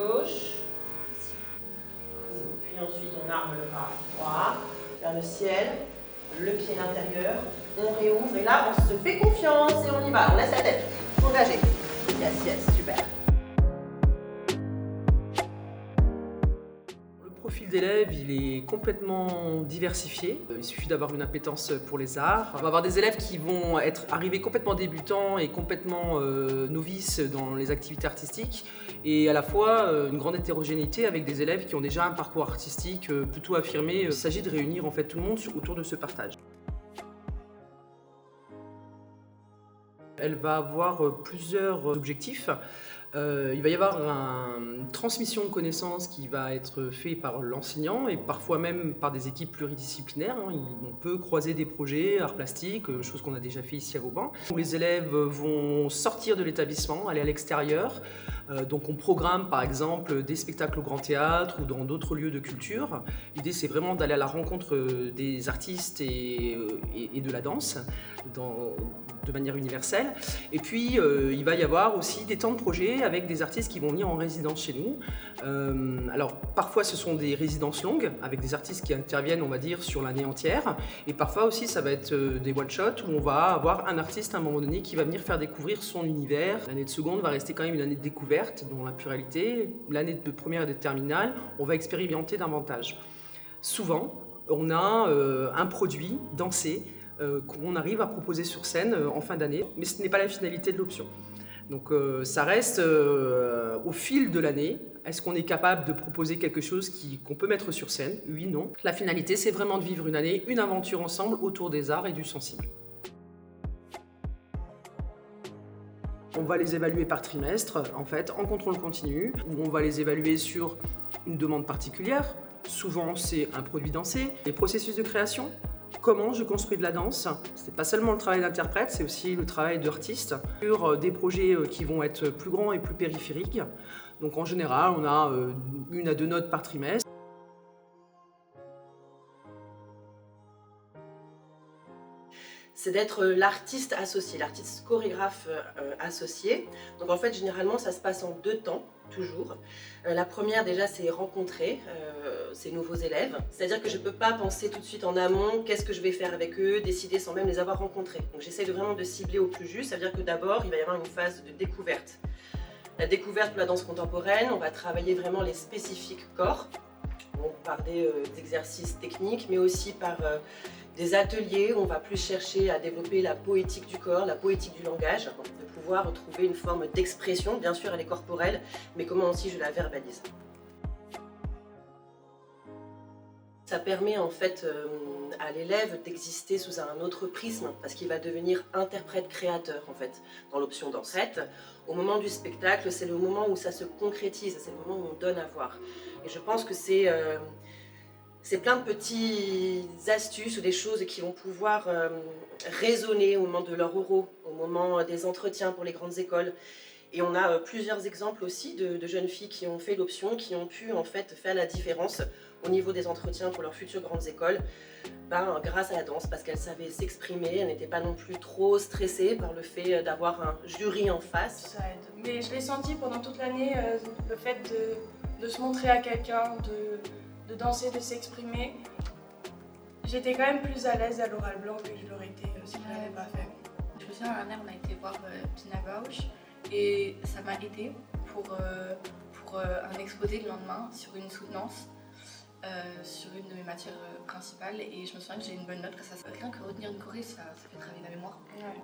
gauche. Puis ensuite, on arme le bras droit vers le ciel, le pied à l'intérieur. On réouvre et là, on se fait confiance et on y va. On laisse la tête engagée. Yes, yes, super. Le profil d'élève, il est complètement diversifié. Il suffit d'avoir une appétence pour les arts. On va avoir des élèves qui vont être arrivés complètement débutants et complètement novices dans les activités artistiques, et à la fois une grande hétérogénéité avec des élèves qui ont déjà un parcours artistique plutôt affirmé. Il s'agit de réunir en fait tout le monde autour de ce partage. Elle va avoir plusieurs objectifs. Il va y avoir une transmission de connaissances qui va être faite par l'enseignant et parfois même par des équipes pluridisciplinaires. On peut croiser des projets arts plastiques, chose qu'on a déjà fait ici à Vauban. Les élèves vont sortir de l'établissement, aller à l'extérieur. Donc on programme par exemple des spectacles au Grand Théâtre ou dans d'autres lieux de culture. L'idée c'est vraiment d'aller à la rencontre des artistes et de la danse de manière universelle. Et puis il va y avoir aussi des temps de projet avec des artistes qui vont venir en résidence chez nous. Alors parfois ce sont des résidences longues avec des artistes qui interviennent on va dire sur l'année entière, et parfois aussi ça va être des one-shots où on va avoir un artiste à un moment donné qui va venir faire découvrir son univers. L'année de seconde va rester quand même une année de découverte dans la pluralité. L'année de première et de terminale, on va expérimenter davantage. Souvent on a un produit dansé qu'on arrive à proposer sur scène en fin d'année, mais ce n'est pas la finalité de l'option. Donc ça reste au fil de l'année. Est-ce qu'on est capable de proposer quelque chose qu'on peut mettre sur scène? Oui, non. La finalité, c'est vraiment de vivre une année, une aventure ensemble autour des arts et du sensible. On va les évaluer par trimestre, en fait, en contrôle continu, où on va les évaluer sur une demande particulière. Souvent, c'est un produit dansé, les processus de création. Comment je construis de la danse? C'est pas seulement le travail d'interprète, c'est aussi le travail d'artiste sur des projets qui vont être plus grands et plus périphériques. Donc en général, on a 1 à 2 notes par trimestre. C'est d'être l'artiste associé, l'artiste chorégraphe associé. Donc en fait, généralement, ça se passe en 2 temps, toujours. La première, déjà, c'est rencontrer ces nouveaux élèves. C'est-à-dire que je ne peux pas penser tout de suite en amont, qu'est-ce que je vais faire avec eux, décider sans même les avoir rencontrés. Donc j'essaie vraiment de cibler au plus juste. Ça veut dire que d'abord, il va y avoir une phase de découverte. La découverte de la danse contemporaine, on va travailler vraiment les spécifiques corps, donc par des exercices techniques, mais aussi par des ateliers où on va plus chercher à développer la poétique du corps, la poétique du langage, de pouvoir trouver une forme d'expression. Bien sûr, elle est corporelle, mais comment aussi je la verbalise. Ça permet en fait à l'élève d'exister sous un autre prisme, parce qu'il va devenir interprète-créateur en fait dans l'option danse. Au moment du spectacle, c'est le moment où ça se concrétise, c'est le moment où on donne à voir. Et je pense que c'est plein de petites astuces ou des choses qui vont pouvoir résonner au moment de leur oraux, au moment des entretiens pour les grandes écoles. Et on a plusieurs exemples aussi de jeunes filles qui ont fait l'option, qui ont pu en fait faire la différence au niveau des entretiens pour leurs futures grandes écoles, grâce à la danse, parce qu'elles savaient s'exprimer, elles n'étaient pas non plus trop stressées par le fait d'avoir un jury en face. Ça aide. Mais je l'ai senti pendant toute l'année, le fait de se montrer à quelqu'un, de danser, de s'exprimer. J'étais quand même plus à l'aise à l'oral blanc que je l'aurais été si je ne l'avais pas fait. Je me souviens, l'année on a été voir Pina Bausch et ça m'a aidé pour un exposé le lendemain sur une soutenance, sur une de mes matières principales, et je me souviens que j'ai une bonne note grâce à ça. Rien que retenir une choré, ça fait travailler la mémoire. Ouais.